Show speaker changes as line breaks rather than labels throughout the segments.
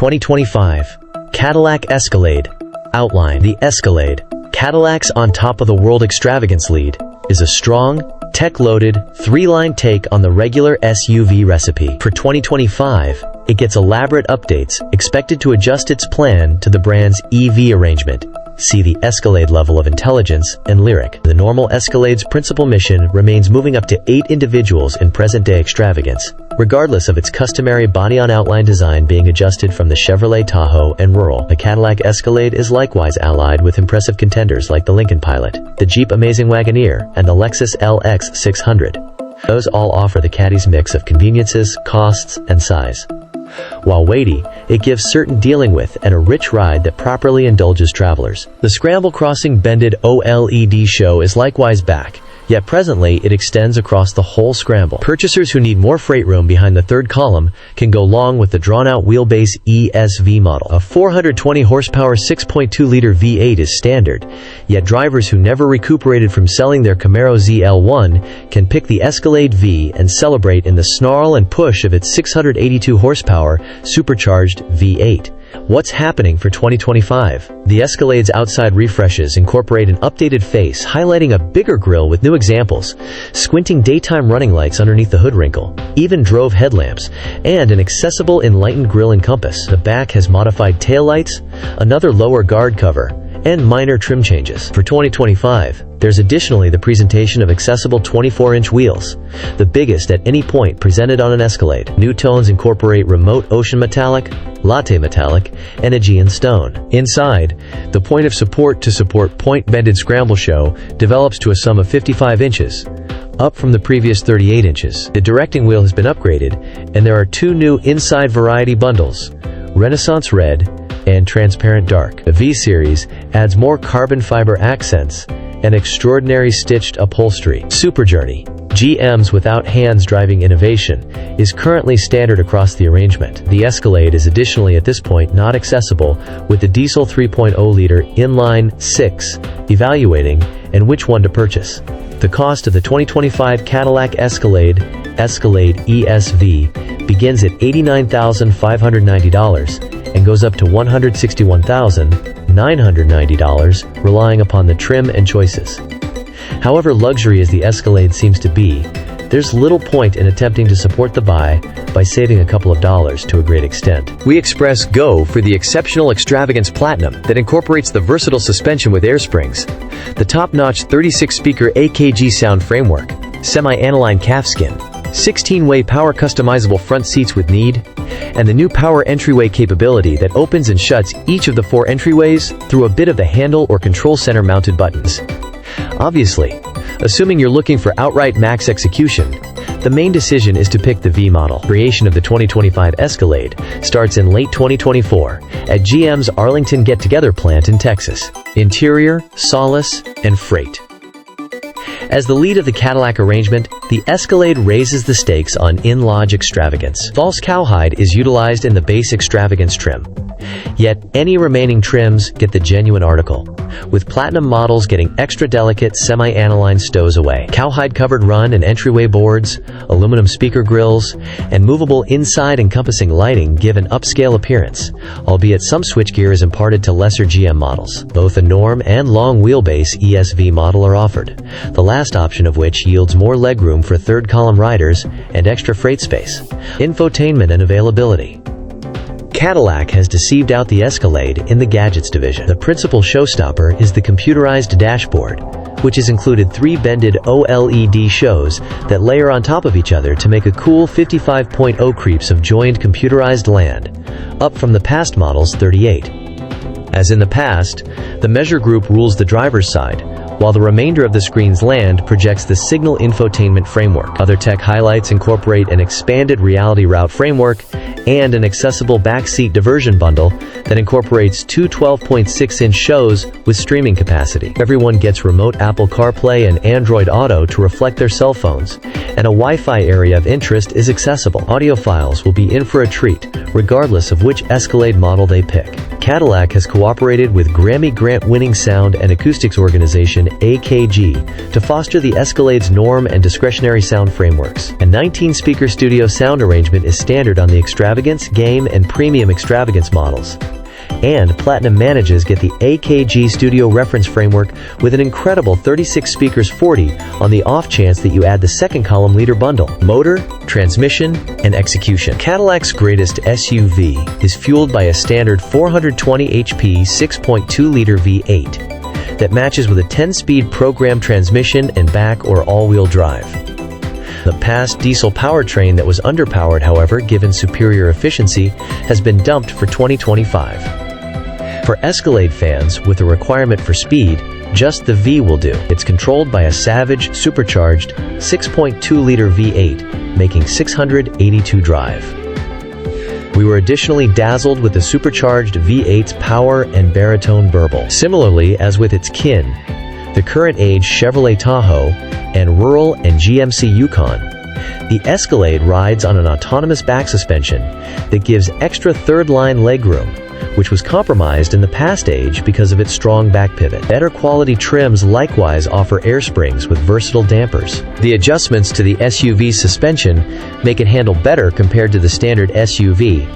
2025 Cadillac Escalade. Outline: the Escalade, Cadillac's on top of the world extravagance lead, is a strong, tech-loaded, three-line take on the regular SUV recipe. For 2025, it gets elaborate updates, expected to adjust its plan to the brand's EV arrangement. See the Escalade level of intelligence and lyric. The normal Escalade's principal mission remains moving up to 8 individuals in present-day extravagance, regardless of its customary body-on-outline design being adjusted from the Chevrolet Tahoe and Rural. The Cadillac Escalade is likewise allied with impressive contenders like the Lincoln Pilot, the Jeep Amazing Wagoneer, and the Lexus LX 600. Those all offer the Caddy's mix of conveniences, costs, and size. While weighty, it gives certain dealing with and a rich ride that properly indulges travelers. The Scramble Crossing Bended OLED show is likewise back, yet presently it extends across the whole scramble. Purchasers who need more freight room behind the third column can go long with the drawn-out wheelbase ESV model. A 420 horsepower 6.2-liter V8 is standard, yet drivers who never recuperated from selling their Camaro ZL1 can pick the Escalade V and celebrate in the snarl and push of its 682 horsepower supercharged V8. What's happening for 2025? The Escalade's outside refreshes incorporate an updated face, highlighting a bigger grille with new examples, squinting daytime running lights underneath the hood wrinkle, even Drıve headlamps, and an accessible enlightened grille and compass. The back has modified taillights, another lower guard cover, and minor trim changes. For 2025, there's additionally the presentation of accessible 24-inch wheels, the biggest at any point presented on an Escalade. New tones incorporate remote ocean metallic, latte metallic, and Aegean stone. Inside, the point of support to support point-bended scramble show develops to a sum of 55 inches, up from the previous 38 inches. The directing wheel has been upgraded, and there are 2 new inside variety bundles, Renaissance Red and Transparent Dark. The V-Series adds more carbon fiber accents and extraordinary stitched upholstery. Super Journey, GM's without hands driving innovation, is currently standard across the arrangement. The Escalade is additionally at this point not accessible with the diesel 3.0-liter inline 6, evaluating and which one to purchase. The cost of the 2025 Cadillac Escalade ESV begins at $89,590 and goes up to $161,990, relying upon the trim and choices. However luxury as the Escalade seems to be, there's little point in attempting to support the buy by saving a couple of dollars to a great extent. We express go for the exceptional Extravagance Platinum that incorporates the versatile suspension with air springs, the top-notch 36-speaker AKG sound framework, semi-aniline calfskin, 16-way power customizable front seats with need, and the new power entryway capability that opens and shuts each of the 4 entryways through a bit of the handle or control center mounted buttons. Obviously, assuming you're looking for outright max execution, the main decision is to pick the V model. Creation of the 2025 Escalade starts in late 2024 at GM's Arlington Get-Together plant in Texas. Interior, solace, and freight. As the lead of the Cadillac arrangement, the Escalade raises the stakes on in-lodge extravagance. False cowhide is utilized in the base extravagance trim. Yet, any remaining trims get the genuine article, with platinum models getting extra delicate semi-aniline stows-away. Cowhide-covered run and entryway boards, aluminum speaker grills, and movable inside encompassing lighting give an upscale appearance, albeit some switchgear is imparted to lesser GM models. Both a norm and long wheelbase ESV model are offered, the last option of which yields more legroom for third-column riders and extra freight space. Infotainment and availability. Cadillac has deceived out the Escalade in the gadgets division. The principal showstopper is the computerized dashboard, which has included 3 bended OLED shows that layer on top of each other to make a cool 55.0 creeps of joined computerized land, up from the past model's 38. As in the past, the measure group rules the driver's side, while the remainder of the screen's land projects the signal infotainment framework. Other tech highlights incorporate an expanded reality route framework and an accessible backseat diversion bundle that incorporates 2 12.6-inch shows with streaming capacity. Everyone gets remote Apple CarPlay and Android Auto to reflect their cell phones, and a Wi-Fi area of interest is accessible. Audiophiles will be in for a treat, regardless of which Escalade model they pick. Cadillac has cooperated with Grammy Grant-winning sound and acoustics organization AKG, to foster the Escalade's norm and discretionary sound frameworks. A 19-speaker studio sound arrangement is standard on the Extravagance, Game, and Premium Extravagance models. And Platinum manages get the AKG Studio Reference Framework with an incredible 36 speakers 40 on the off chance that you add the second column leader bundle. Motor, transmission, and execution. Cadillac's greatest SUV is fueled by a standard 420 HP 6.2-liter V8 that matches with a 10-speed programmed transmission and back or all-wheel drive. The past diesel powertrain that was underpowered, however, given superior efficiency, has been dumped for 2025. For Escalade fans with a requirement for speed, just the V will do. It's controlled by a Savage supercharged 6.2-liter V8, making 682 drive. We were additionally dazzled with the supercharged V8's power and baritone burble. Similarly, as with its kin, the current-age Chevrolet Tahoe and rural and GMC Yukon, the Escalade rides on an autonomous back suspension that gives extra third-line legroom, which was compromised in the past age because of its strong back pivot. Better quality trims likewise offer air springs with versatile dampers. The adjustments to the SUV suspension make it handle better compared to the standard SUV.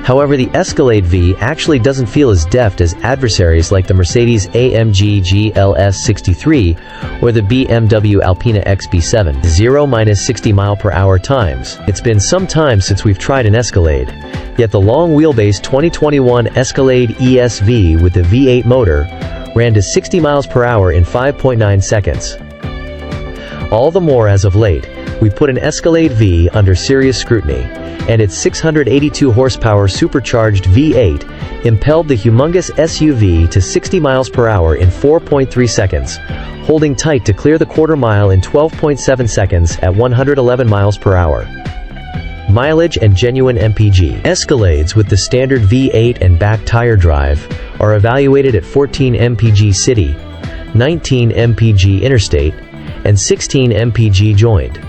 However, the Escalade V actually doesn't feel as deft as adversaries like the Mercedes-AMG GLS 63 or the BMW Alpina XB7. 0–60 mph times. It's been some time since we've tried an Escalade, yet the long wheelbase 2021 Escalade ESV with the V8 motor ran to 60 mph in 5.9 seconds. All the more as of late, we put an Escalade V under serious scrutiny, and its 682 horsepower supercharged V8 impelled the humongous SUV to 60 mph in 4.3 seconds, holding tight to clear the quarter mile in 12.7 seconds at 111 mph. Mileage and genuine MPG. Escalades with the standard V8 and back tire drive are evaluated at 14 mpg city, 19 mpg interstate, and 16 mpg joined.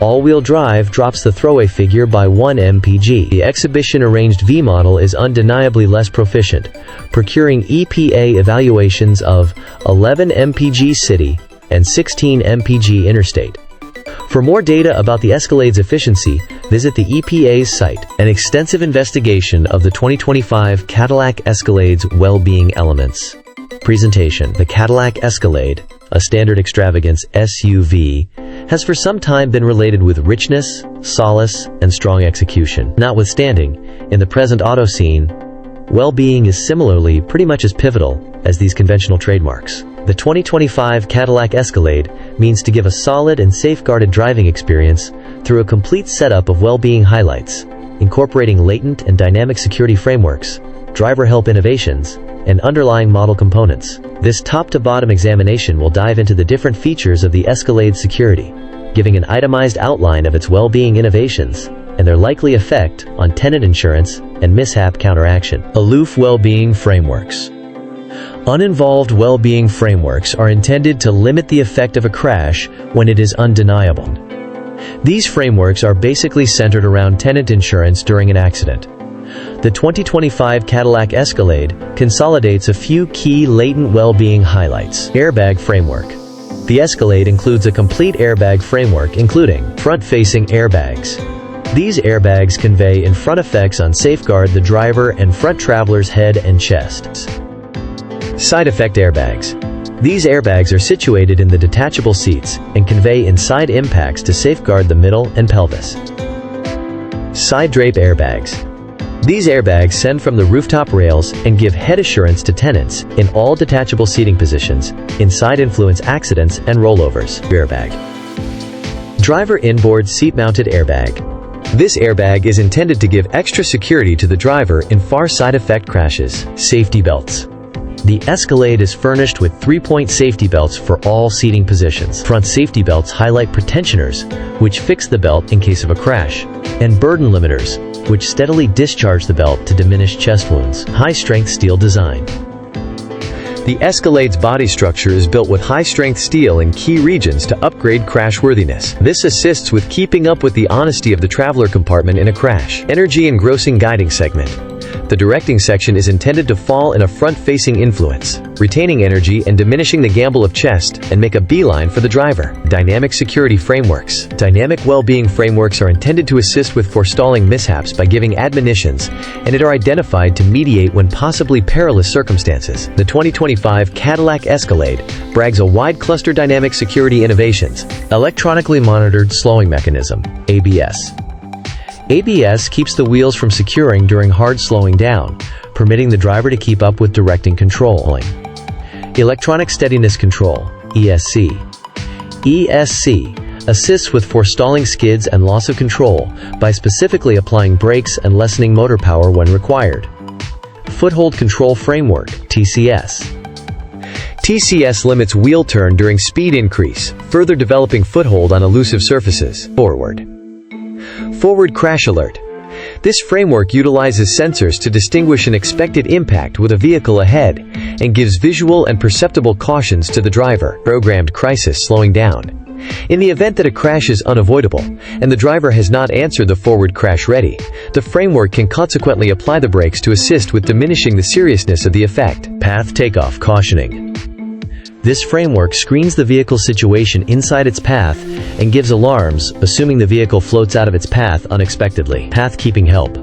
All-wheel drive drops the throwaway figure by 1 mpg. The exhibition-arranged V model is undeniably less proficient, procuring EPA evaluations of 11 mpg city and 16 mpg interstate. For more data about the Escalade's efficiency, visit the EPA's site. An extensive investigation of the 2025 Cadillac Escalade's well-being elements. Presentation. The Cadillac Escalade, a standard extravagance SUV, has for some time been related with richness, solace, and strong execution. Notwithstanding, in the present auto scene, well-being is similarly pretty much as pivotal as these conventional trademarks. The 2025 Cadillac Escalade means to give a solid and safeguarded driving experience through a complete setup of well-being highlights, incorporating latent and dynamic security frameworks, driver help innovations, and underlying model components. This top-to-bottom examination will dive into the different features of the Escalade's security, giving an itemized outline of its well-being innovations and their likely effect on tenant insurance and mishap counteraction. Aloof well-being frameworks. Uninvolved well-being frameworks are intended to limit the effect of a crash when it is undeniable. These frameworks are basically centered around tenant insurance during an accident. The 2025 Cadillac Escalade consolidates a few key latent well-being highlights. Airbag framework. The Escalade includes a complete airbag framework including front-facing airbags. These airbags convey in-front effects on safeguard the driver and front traveler's head and chest. Side effect airbags. These airbags are situated in the detachable seats and convey inside impacts to safeguard the middle and pelvis. Side drape airbags. These airbags send from the rooftop rails and give head assurance to tenants in all detachable seating positions, inside influence accidents and rollovers. Airbag. Driver inboard seat-mounted airbag. This airbag is intended to give extra security to the driver in far side effect crashes. Safety belts. The Escalade is furnished with 3-point safety belts for all seating positions. Front safety belts highlight pretensioners, which fix the belt in case of a crash, and burden limiters, which steadily discharge the belt to diminish chest wounds. High-strength steel design. The Escalade's body structure is built with high-strength steel in key regions to upgrade crashworthiness. This assists with keeping up with the honesty of the traveler compartment in a crash. Energy engrossing guiding segment. The directing section is intended to fall in a front-facing influence, retaining energy and diminishing the gamble of chest, and make a beeline for the driver. Dynamic security frameworks. Dynamic well-being frameworks are intended to assist with forestalling mishaps by giving admonitions, and are identified to mediate when possibly perilous circumstances. The 2025 Cadillac Escalade brags a wide cluster dynamic security innovations. Electronically monitored slowing mechanism, ABS. ABS keeps the wheels from securing during hard slowing down, permitting the driver to keep up with directing controlling. Electronic steadiness control, ESC. ESC assists with forestalling skids and loss of control by specifically applying brakes and lessening motor power when required. Foothold control framework, TCS. TCS limits wheel turn during speed increase, further developing foothold on elusive surfaces. Forward crash alert. This framework utilizes sensors to distinguish an expected impact with a vehicle ahead and gives visual and perceptible cautions to the driver. Programmed crisis slowing down. In the event that a crash is unavoidable and the driver has not answered the forward crash ready, the framework can consequently apply the brakes to assist with diminishing the seriousness of the effect. Path takeoff cautioning. This framework screens the vehicle's situation inside its path and gives alarms, assuming the vehicle floats out of its path unexpectedly. Path keeping help.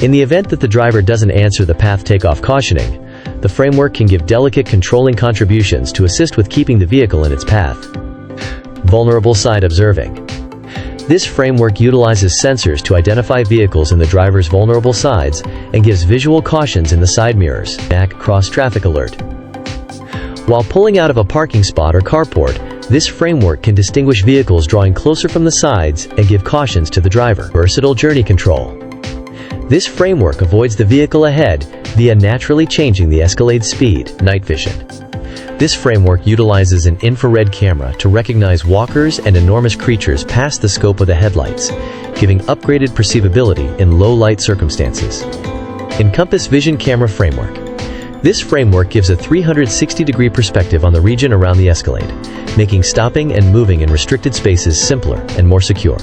In the event that the driver doesn't answer the path takeoff cautioning, the framework can give delicate controlling contributions to assist with keeping the vehicle in its path. Vulnerable side observing. This framework utilizes sensors to identify vehicles in the driver's vulnerable sides and gives visual cautions in the side mirrors. Back cross traffic alert. While pulling out of a parking spot or carport, this framework can distinguish vehicles drawing closer from the sides and give cautions to the driver. Versatile journey control. This framework avoids the vehicle ahead via naturally changing the Escalade's speed. Night vision. This framework utilizes an infrared camera to recognize walkers and enormous creatures past the scope of the headlights, giving upgraded perceivability in low-light circumstances. Encompass vision camera framework. This framework gives a 360-degree perspective on the region around the Escalade, making stopping and moving in restricted spaces simpler and more secure.